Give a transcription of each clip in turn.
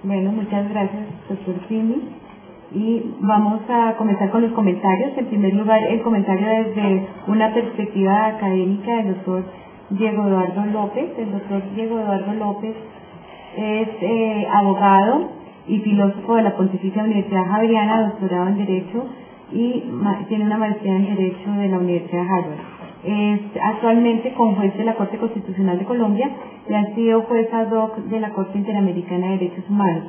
Bueno, muchas gracias, doctor Pini. Y vamos a comenzar con los comentarios. En primer lugar, el comentario desde una perspectiva académica del doctor Diego Eduardo López. El doctor Diego Eduardo López es abogado y filósofo de la Pontificia Universidad Javeriana, doctorado en Derecho y tiene una maestría en Derecho de la Universidad de Harvard. Es actualmente juez de la Corte Constitucional de Colombia y ha sido juez ad hoc de la Corte Interamericana de Derechos Humanos.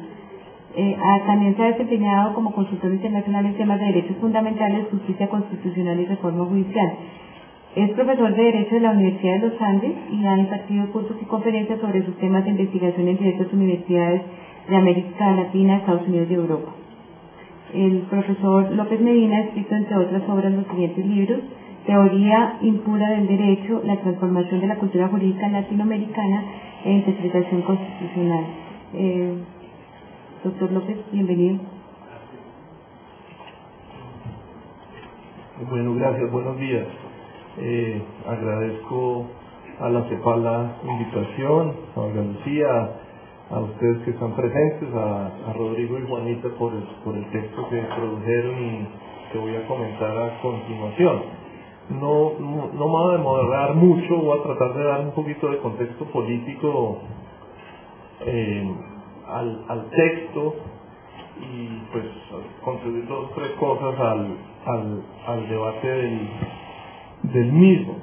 También se ha desempeñado como consultor internacional en temas de derechos fundamentales, justicia constitucional y reforma judicial. Es profesor de Derecho de la Universidad de los Andes y ha impartido cursos y conferencias sobre sus temas de investigación en diversas universidades de América Latina, Estados Unidos y Europa. El profesor López Medina ha escrito, entre otras obras, los siguientes libros: Teoría impura del derecho, la transformación de la cultura jurídica latinoamericana e interpretación constitucional. Doctor López, bienvenido. Bueno, gracias, buenos días. Agradezco a la CEPAL la invitación, a Olga Lucía, a ustedes que están presentes, a Rodrigo y Juanita por el texto que produjeron y que voy a comentar a continuación. No me voy a demorar mucho, voy a tratar de dar un poquito de contexto político al texto y pues contribuir dos o tres cosas al debate del mismo.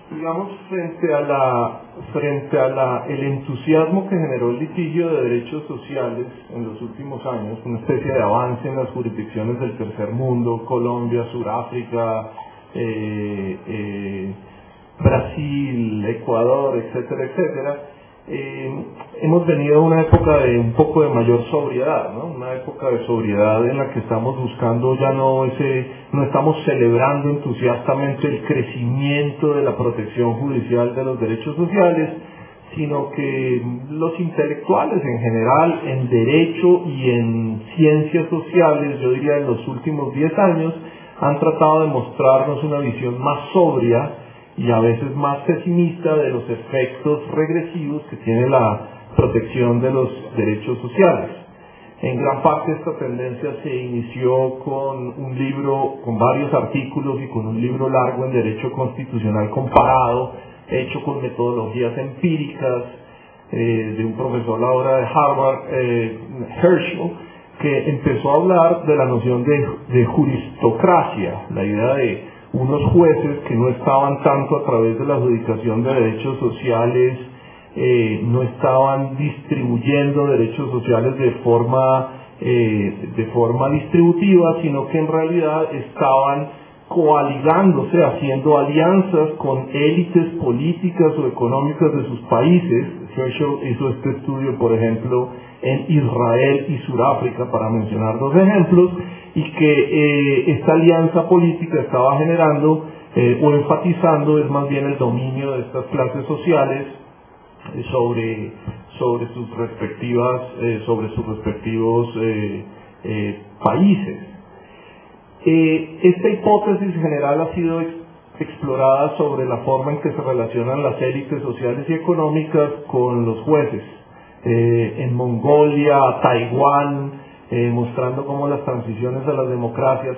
Digamos, frente a el entusiasmo que generó el litigio de derechos sociales en los últimos años, una especie de avance en las jurisdicciones del tercer mundo, Colombia, Sudáfrica, Brasil, Ecuador, etcétera, etcétera, hemos venido a una época de un poco de mayor sobriedad, ¿no? Una época de sobriedad en la que estamos buscando ya no estamos celebrando entusiastamente el crecimiento de la protección judicial de los derechos sociales, sino que los intelectuales en general, en derecho y en ciencias sociales, yo diría en los últimos 10 años, han tratado de mostrarnos una visión más sobria y a veces más pesimista de los efectos regresivos que tiene la protección de los derechos sociales. En gran parte esta tendencia se inició con un libro, con varios artículos y con un libro largo en Derecho Constitucional Comparado, hecho con metodologías empíricas de un profesor ahora de Harvard, Herschel, que empezó a hablar de la noción de juristocracia, la idea de unos jueces que no estaban tanto a través de la adjudicación de derechos sociales, no estaban distribuyendo derechos sociales de forma distributiva, sino que en realidad estaban coaligándose, haciendo alianzas con élites políticas o económicas de sus países. Herschel hizo este estudio, por ejemplo, en Israel y Sudáfrica, para mencionar dos ejemplos, y que esta alianza política estaba generando o enfatizando es más bien el dominio de estas clases sociales sobre sus respectivos países. Esta hipótesis general ha sido explorada sobre la forma en que se relacionan las élites sociales y económicas con los jueces. En Mongolia, Taiwán, mostrando cómo las transiciones a las democracias,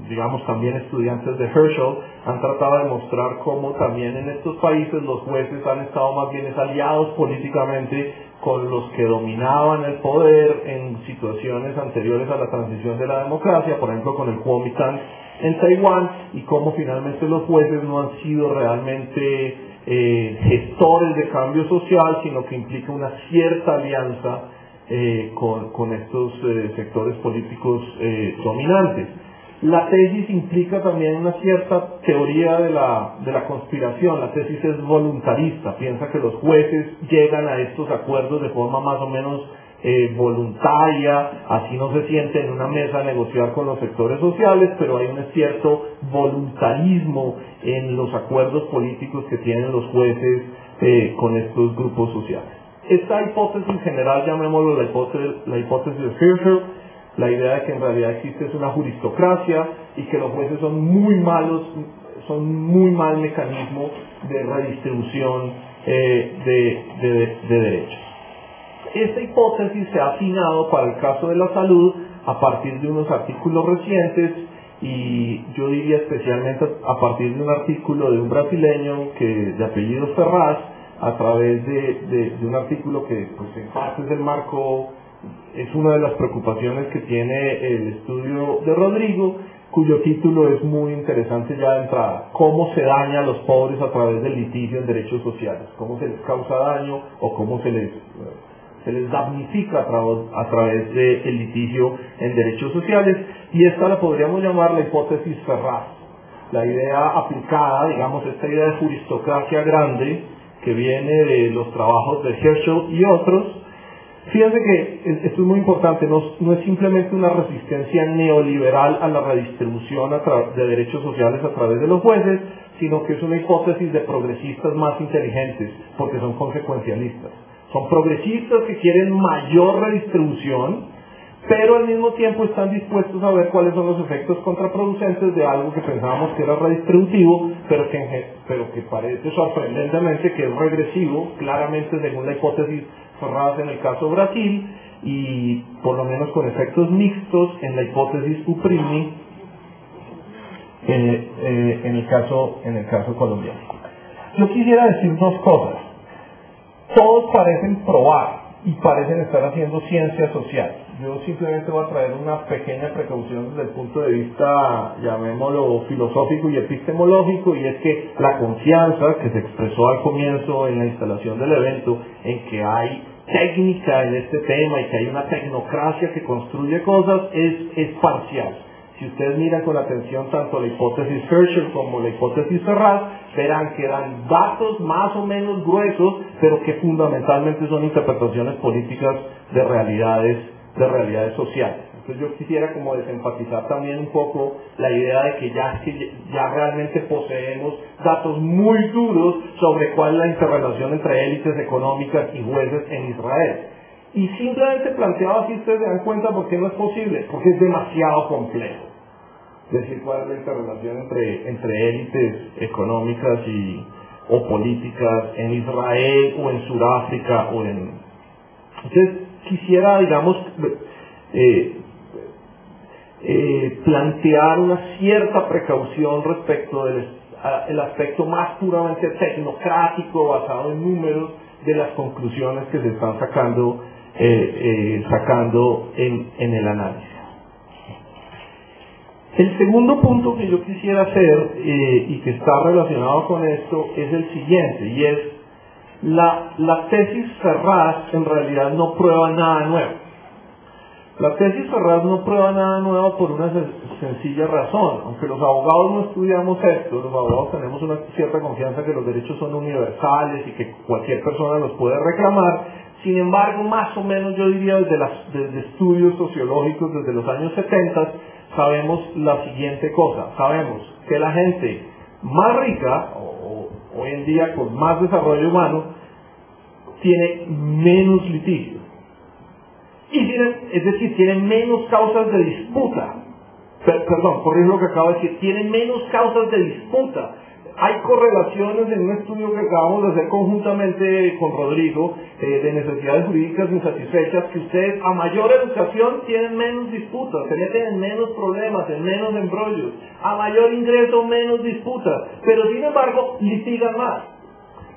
digamos también estudiantes de Herschel, han tratado de mostrar cómo también en estos países los jueces han estado más bien aliados políticamente con los que dominaban el poder en situaciones anteriores a la transición de la democracia, por ejemplo con el Kuomintang en Taiwán, y cómo finalmente los jueces no han sido realmente gestores de cambio social, sino que implica una cierta alianza con estos sectores políticos dominantes. La tesis implica también una cierta teoría de la conspiración. La tesis es voluntarista, piensa que los jueces llegan a estos acuerdos de forma más o menos voluntaria, así no se sienten en una mesa a negociar con los sectores sociales, pero hay un cierto voluntarismo en los acuerdos políticos que tienen los jueces con estos grupos sociales. Esta hipótesis general, llamémoslo la hipótesis de Herschel, la idea de que en realidad existe una juristocracia y que los jueces son muy mal mecanismo de redistribución de derechos. esta hipótesis se ha afinado para el caso de la salud a partir de unos artículos recientes, y yo diría especialmente a partir de un artículo de un brasileño de apellido Ferraz, a través de un artículo que pues en parte es el marco, es una de las preocupaciones que tiene el estudio de Rodrigo, cuyo título es muy interesante ya de entrada: cómo se daña a los pobres a través del litigio en derechos sociales, cómo se les causa daño o cómo se les damnifica a través del litigio en derechos sociales. Y esta la podríamos llamar la hipótesis Ferraz, la idea aplicada, digamos, esta idea de juristocracia grande que viene de los trabajos de Herschel y otros. Fíjense que esto es muy importante, no es simplemente una resistencia neoliberal a la redistribución de derechos sociales a través de los jueces, sino que es una hipótesis de progresistas más inteligentes, porque son consecuencialistas. Son progresistas que quieren mayor redistribución, pero al mismo tiempo están dispuestos a ver cuáles son los efectos contraproducentes de algo que pensábamos que era redistributivo, pero que parece sorprendentemente que es regresivo, claramente según la hipótesis Ferraz en el caso Brasil, y por lo menos con efectos mixtos en la hipótesis Uprimi en el caso colombiano. Yo quisiera decir dos cosas. Todos parecen probar y parecen estar haciendo ciencia social. Yo simplemente voy a traer una pequeña precaución desde el punto de vista, llamémoslo, filosófico y epistemológico, y es que la confianza que se expresó al comienzo en la instalación del evento, en que hay técnica en este tema y que hay una tecnocracia que construye cosas, es parcial. Si ustedes miran con atención tanto la hipótesis Herschel como la hipótesis Ferraz, verán que dan datos más o menos gruesos, pero que fundamentalmente son interpretaciones políticas de realidades sociales. Entonces yo quisiera como desenfatizar también un poco la idea de que ya realmente poseemos datos muy duros sobre cuál es la interrelación entre élites económicas y jueces en Israel. Y simplemente planteado así ustedes se dan cuenta por qué no es posible, porque es demasiado complejo decir cuál es la interrelación entre élites económicas o políticas en Israel o en Sudáfrica Entonces quisiera, digamos, plantear una cierta precaución respecto del aspecto más puramente tecnocrático, basado en números, de las conclusiones que se están sacando en el análisis. El segundo punto que yo quisiera hacer y que está relacionado con esto es el siguiente, y es la tesis Ferraz en realidad no prueba nada nuevo. La tesis Ferraz no prueba nada nuevo por una sencilla razón. Aunque los abogados no estudiamos esto, los abogados tenemos una cierta confianza que los derechos son universales y que cualquier persona los puede reclamar. Sin embargo, más o menos yo diría desde estudios sociológicos desde los años 70, sabemos la siguiente cosa. Sabemos que la gente más rica, o hoy en día con más desarrollo humano, tiene menos litigio. Es decir, tienen menos causas de disputa. Perdón, corrijo lo que acabo de decir. Tienen menos causas de disputa. Hay correlaciones en un estudio que acabamos de hacer conjuntamente con Rodrigo de necesidades jurídicas insatisfechas, que ustedes a mayor educación tienen menos disputas, se meten en menos problemas, en menos embrollos, a mayor ingreso menos disputas, pero sin embargo litigan más.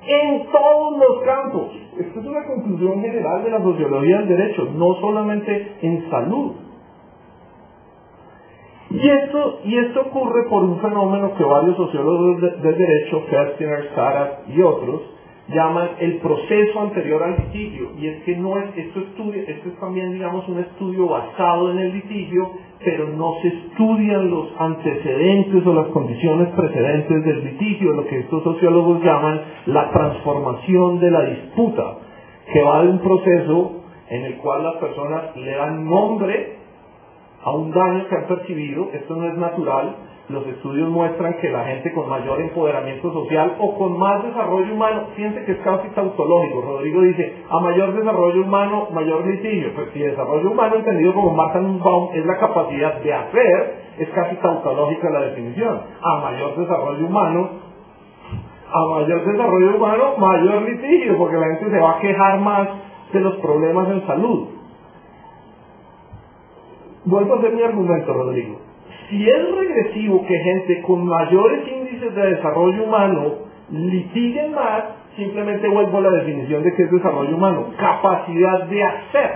En todos los campos. Esto es una conclusión general de la sociología del derecho, no solamente en salud. Y esto ocurre por un fenómeno que varios sociólogos del derecho, Festinger, Sarat y otros, llaman el proceso anterior al litigio. Y es que esto es también, digamos, un estudio basado en el litigio, pero no se estudian los antecedentes o las condiciones precedentes del litigio, lo que estos sociólogos llaman la transformación de la disputa, que va de un proceso en el cual las personas le dan nombre a un daño que han percibido. Esto no es natural. Los estudios muestran que la gente con mayor empoderamiento social o con más desarrollo humano, fíjense que es casi tautológico. Rodrigo dice, a mayor desarrollo humano, mayor litigio. Pues si desarrollo humano, entendido como Martha Nussbaum, es la capacidad de hacer, es casi tautológica la definición. A mayor desarrollo humano, mayor litigio, porque la gente se va a quejar más de los problemas en salud. Vuelvo a hacer mi argumento, Rodrigo. Si es regresivo que gente con mayores índices de desarrollo humano litiguen más, simplemente vuelvo a la definición de qué es desarrollo humano: capacidad de hacer.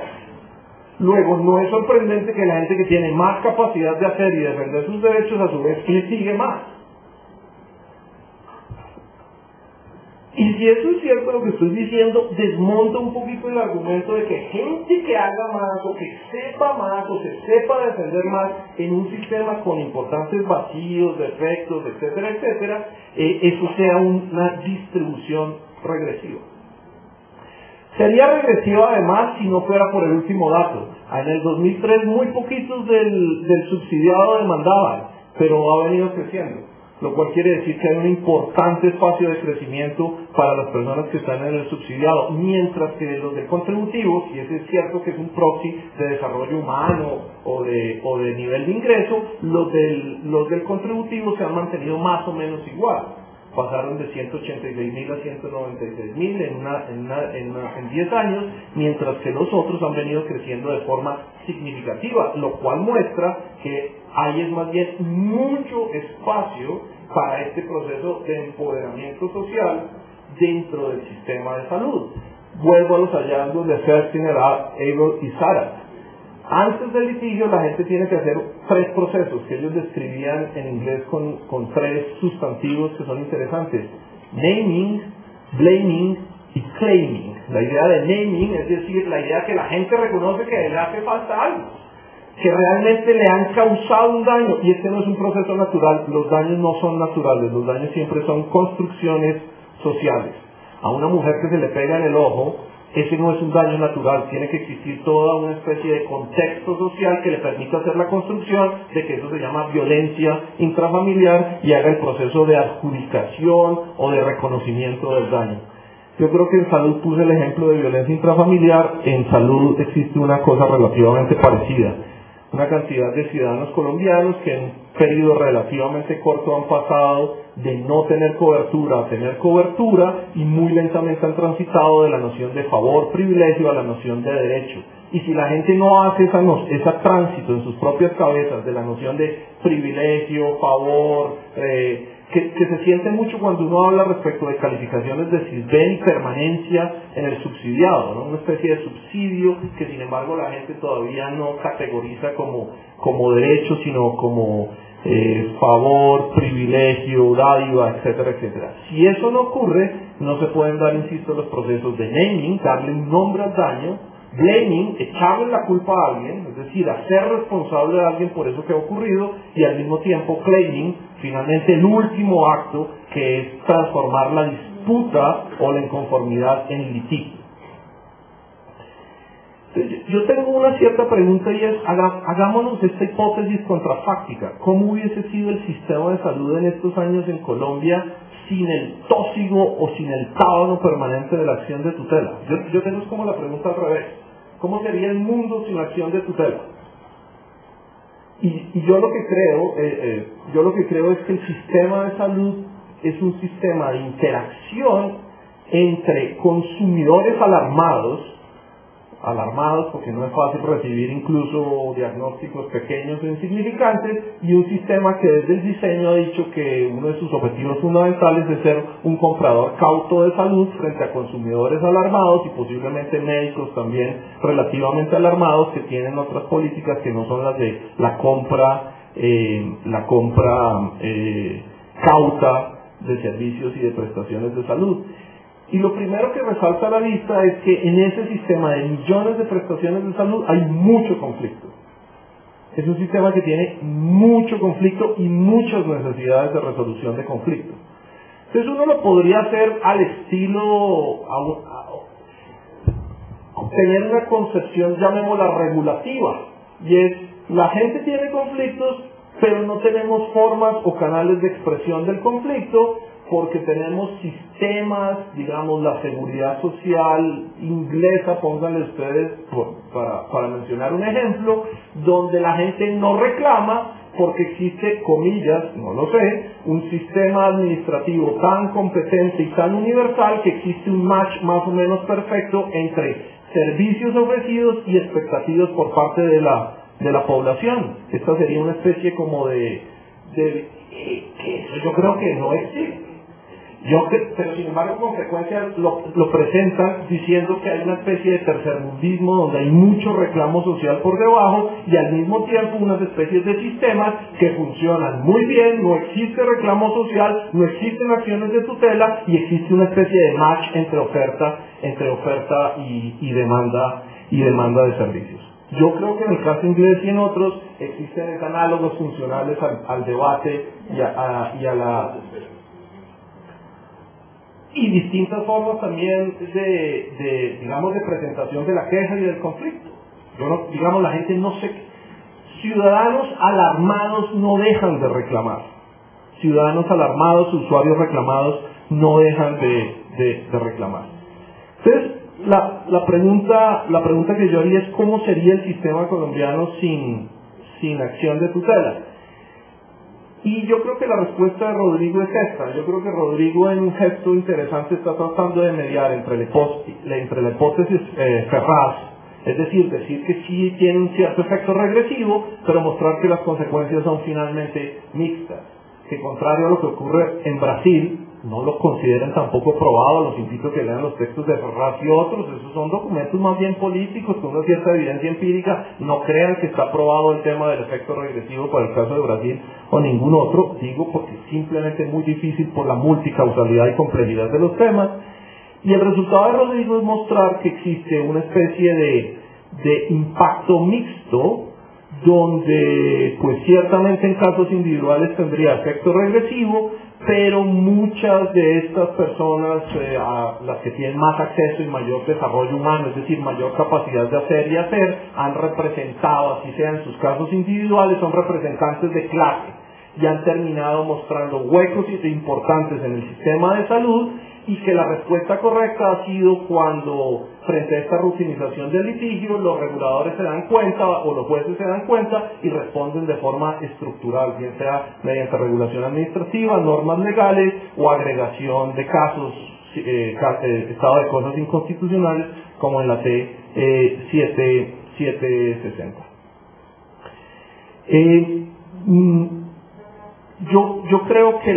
Luego, no es sorprendente que la gente que tiene más capacidad de hacer y defender sus derechos, a su vez litigue más. Y si eso es cierto lo que estoy diciendo, desmonta un poquito el argumento de que gente que haga más o que sepa más o se sepa defender más en un sistema con importantes vacíos, defectos, etcétera, etcétera, eso sea una distribución regresiva. Sería regresiva además si no fuera por el último dato. En el 2003 muy poquitos del subsidiado demandaban, pero ha venido creciendo, lo cual quiere decir que hay un importante espacio de crecimiento para las personas que están en el subsidiado, mientras que los del contributivo, y ese es cierto que es un proxy de desarrollo humano o de nivel de ingreso, los del contributivo se han mantenido más o menos igual. Pasaron de 186.000 a 196.000 en 10 años, mientras que los otros han venido creciendo de forma significativa, lo cual muestra que hay es más bien mucho espacio para este proceso de empoderamiento social dentro del sistema de salud. Vuelvo a los hallazgos de Festinger, Abel y Sara. Antes del litigio la gente tiene que hacer 3 procesos que ellos describían en inglés con 3 sustantivos que son interesantes: naming, blaming y claiming. La idea de naming es decir, la idea que la gente reconoce que le hace falta algo, que realmente le han causado un daño, y este no es un proceso natural. Los daños no son naturales, los daños siempre son construcciones sociales. A una mujer que se le pega en el ojo, ese no es un daño natural, tiene que existir toda una especie de contexto social que le permita hacer la construcción de que eso se llama violencia intrafamiliar y haga el proceso de adjudicación o de reconocimiento del daño. Yo creo que en salud puse el ejemplo de violencia intrafamiliar. En salud existe una cosa relativamente parecida. Una cantidad de ciudadanos colombianos que en un periodo relativamente corto han pasado de no tener cobertura a tener cobertura, y muy lentamente han transitado de la noción de favor, privilegio a la noción de derecho. Y si la gente no hace ese tránsito en sus propias cabezas de la noción de privilegio, favor, que se siente mucho cuando uno habla respecto de calificaciones de sisbén y permanencia en el subsidiado, ¿no? Una especie de subsidio que sin embargo la gente todavía no categoriza como derecho, sino como favor, privilegio, dádiva, etcétera, etcétera. Si eso no ocurre, no se pueden dar, insisto, los procesos de naming, darle un nombre al daño; blaming, echarle la culpa a alguien, es decir, hacer responsable a alguien por eso que ha ocurrido; y al mismo tiempo claiming, finalmente el último acto, que es transformar la disputa o la inconformidad en litigio. Yo tengo una cierta pregunta, y es: hagámonos esta hipótesis contrafáctica. ¿Cómo hubiese sido el sistema de salud en estos años en Colombia sin el tóxigo o sin el tábano permanente de la acción de tutela? Yo tengo como la pregunta al revés: ¿cómo sería el mundo sin la acción de tutela? Y yo lo que creo es que el sistema de salud es un sistema de interacción entre consumidores alarmados porque no es fácil recibir incluso diagnósticos pequeños e insignificantes, y un sistema que desde el diseño ha dicho que uno de sus objetivos fundamentales es ser un comprador cauto de salud frente a consumidores alarmados y posiblemente médicos también relativamente alarmados, que tienen otras políticas que no son las de la compra cauta de servicios y de prestaciones de salud. Y lo primero que resalta a la vista es que en ese sistema de millones de prestaciones de salud hay mucho conflicto. Es un sistema que tiene mucho conflicto y muchas necesidades de resolución de conflicto. Entonces uno lo podría hacer al estilo, tener una concepción, llamémosla regulativa, y es: la gente tiene conflictos, pero no tenemos formas o canales de expresión del conflicto, porque tenemos sistemas, digamos, la seguridad social inglesa, pónganle ustedes, para mencionar un ejemplo, donde la gente no reclama porque existe, comillas, no lo sé, un sistema administrativo tan competente y tan universal que existe un match más o menos perfecto entre servicios ofrecidos y expectativas por parte de la población. Esta sería una especie como que eso yo creo que no existe. Pero sin embargo con frecuencia lo presentan diciendo que hay una especie de tercermundismo donde hay mucho reclamo social por debajo y al mismo tiempo unas especies de sistemas que funcionan muy bien, no existe reclamo social, no existen acciones de tutela y existe una especie de match entre oferta y demanda de servicios. Yo creo que en el caso inglés y en otros existen análogos funcionales al debate y distintas formas también de presentación de la queja y del conflicto. La gente ciudadanos alarmados no dejan de reclamar. Ciudadanos alarmados, usuarios reclamados no dejan de reclamar. Entonces, la pregunta que yo haría es ¿cómo sería el sistema colombiano sin acción de tutela? Y yo creo que la respuesta de Rodrigo es esta. Yo creo que Rodrigo en un gesto interesante está tratando de mediar entre la hipótesis Ferraz, es decir que sí tiene un cierto efecto regresivo, pero mostrar que las consecuencias son finalmente mixtas. Que contrario a lo que ocurre en Brasil, no lo consideran tampoco probado. Los invito a que lean los textos de Ferraz y otros. Esos son documentos más bien políticos con una cierta evidencia empírica. No crean que está probado el tema del efecto regresivo para el caso de Brasil o ningún otro. Digo porque es simplemente muy difícil por la multicausalidad y complejidad de los temas. Y el resultado de Rodrigo es mostrar que existe una especie de impacto mixto donde pues ciertamente en casos individuales tendría efecto regresivo, pero muchas de estas personas, las que tienen más acceso y mayor desarrollo humano, es decir, mayor capacidad de hacer y hacer, han representado, así sea en sus casos individuales, son representantes de clase y han terminado mostrando huecos importantes en el sistema de salud, y que la respuesta correcta ha sido cuando, frente a esta rutinización del litigio, los reguladores se dan cuenta o los jueces se dan cuenta y responden de forma estructural, bien sea mediante regulación administrativa, normas legales o agregación de casos, estado de cosas inconstitucionales, como en la T760. Yo creo que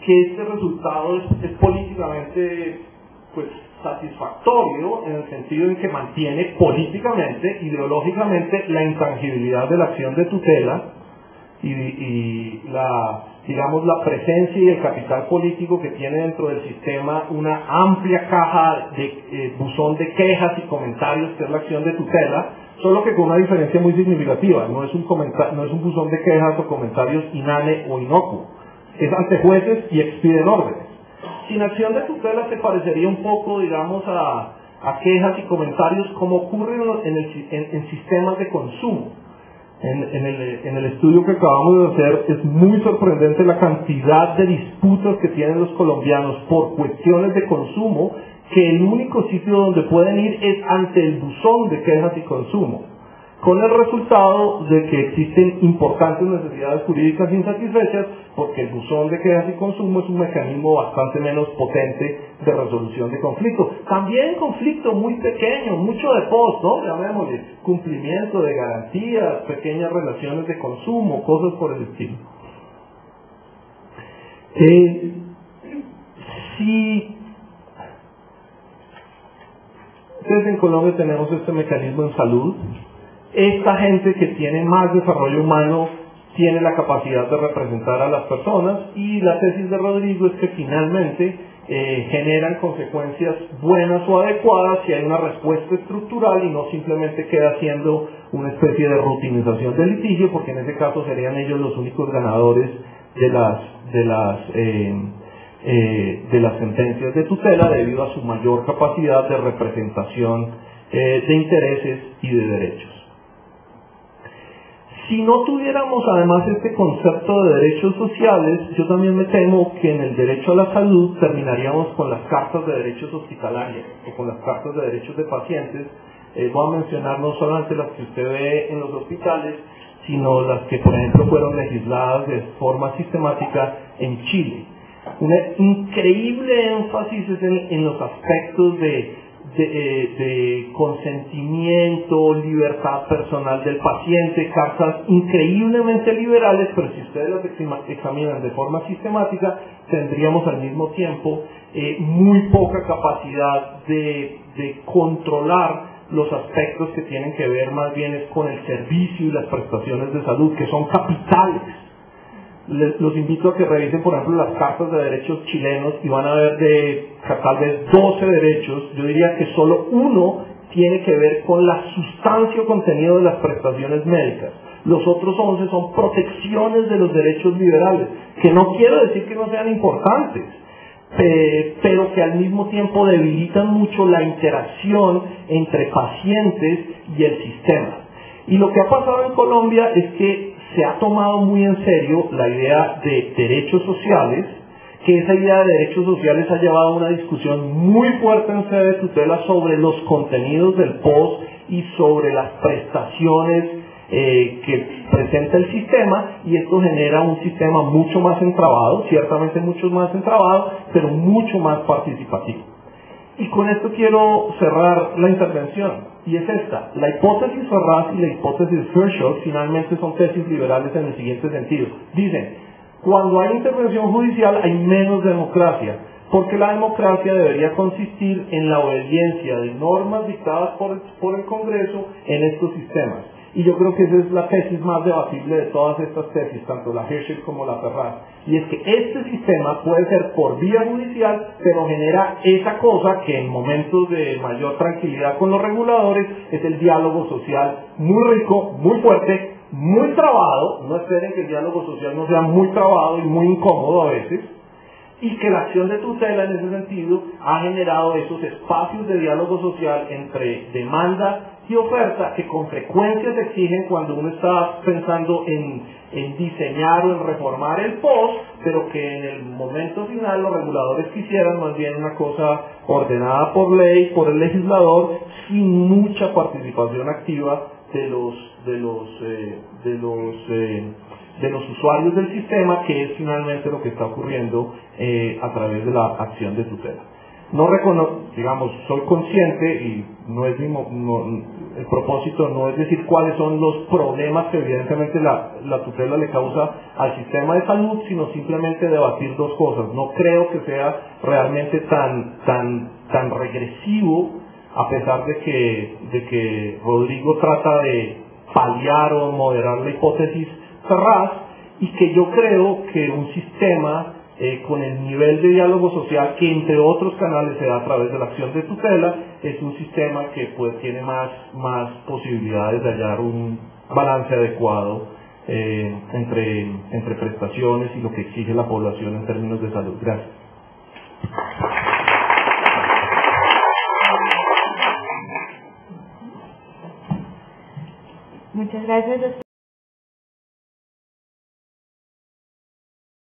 este resultado es políticamente pues satisfactorio en el sentido en que mantiene políticamente, ideológicamente, la intangibilidad de la acción de tutela y la presencia y el capital político que tiene dentro del sistema una amplia caja de buzón de quejas y comentarios que es la acción de tutela, solo que con una diferencia muy significativa. No es un buzón de quejas o comentarios inane o inocuo. Es ante jueces y expiden órdenes. Sin acción de tutela se parecería un poco, a quejas y comentarios como ocurre en sistemas de consumo. En el estudio que acabamos de hacer es muy sorprendente la cantidad de disputas que tienen los colombianos por cuestiones de consumo, que el único sitio donde pueden ir es ante el buzón de quejas y consumo, con el resultado de que existen importantes necesidades jurídicas insatisfechas, porque el buzón de quejas y consumo es un mecanismo bastante menos potente de resolución de conflictos. También conflicto muy pequeño, mucho de post, ¿no? Llamémosle cumplimiento de garantías, pequeñas relaciones de consumo, cosas por el estilo. Entonces en Colombia tenemos este mecanismo en salud. Esta gente que tiene más desarrollo humano tiene la capacidad de representar a las personas, y la tesis de Rodrigo es que finalmente generan consecuencias buenas o adecuadas si hay una respuesta estructural y no simplemente queda siendo una especie de rutinización del litigio, porque en ese caso serían ellos los únicos ganadores de las sentencias de tutela debido a su mayor capacidad de representación de intereses y de derechos. Si no tuviéramos además este concepto de derechos sociales, yo también me temo que en el derecho a la salud terminaríamos con las cartas de derechos hospitalarios o con las cartas de derechos de pacientes. Voy a mencionar no solamente las que usted ve en los hospitales, sino las que por ejemplo fueron legisladas de forma sistemática en Chile. Un increíble énfasis es en los aspectos de consentimiento, libertad personal del paciente, cartas increíblemente liberales, pero si ustedes las examinan de forma sistemática, tendríamos al mismo tiempo muy poca capacidad de controlar los aspectos que tienen que ver más bien es con el servicio y las prestaciones de salud, que son capitales. Los invito a que revisen, por ejemplo, las cartas de derechos chilenos y van a ver de tal vez 12 derechos. Yo diría que solo uno tiene que ver con la sustancia o contenido de las prestaciones médicas. Los otros 11 son protecciones de los derechos liberales, que no quiero decir que no sean importantes, pero que al mismo tiempo debilitan mucho la interacción entre pacientes y el sistema. Y lo que ha pasado en Colombia es que se ha tomado muy en serio la idea de derechos sociales, que esa idea de derechos sociales ha llevado a una discusión muy fuerte en sede de tutela sobre los contenidos del POS y sobre las prestaciones que presenta el sistema, y esto genera un sistema mucho más entramado, ciertamente mucho más entramado, pero mucho más participativo. Y con esto quiero cerrar la intervención, y es esta: la hipótesis Ferraz y la hipótesis Hirschfeld finalmente son tesis liberales en el siguiente sentido. Dicen, cuando hay intervención judicial hay menos democracia, porque la democracia debería consistir en la obediencia de normas dictadas por el Congreso en estos sistemas. Y yo creo que esa es la tesis más debatible de todas estas tesis, tanto la Hirschfeld como la Ferraz. Y es que este sistema puede ser por vía judicial, pero genera esa cosa que en momentos de mayor tranquilidad con los reguladores es el diálogo social muy rico, muy fuerte, muy trabado. No esperen que el diálogo social no sea muy trabado y muy incómodo a veces. Y que la acción de tutela en ese sentido ha generado esos espacios de diálogo social entre demanda y oferta que con frecuencia se exigen cuando uno está pensando en diseñar o en reformar el POS, pero que en el momento final los reguladores quisieran más bien una cosa ordenada por ley, por el legislador, sin mucha participación activa de los usuarios del sistema, que es finalmente lo que está ocurriendo a través de la acción de tutela. No digamos, soy consciente, y el propósito no es decir cuáles son los problemas que evidentemente la tutela le causa al sistema de salud, sino simplemente debatir dos cosas. No creo que sea realmente tan regresivo, a pesar de que Rodrigo trata de paliar o moderar la hipótesis Ferraz, y que yo creo que un sistema con el nivel de diálogo social que entre otros canales se da a través de la acción de tutela es un sistema que pues tiene más posibilidades de hallar un balance adecuado entre prestaciones y lo que exige la población en términos de salud. Gracias. Muchas gracias.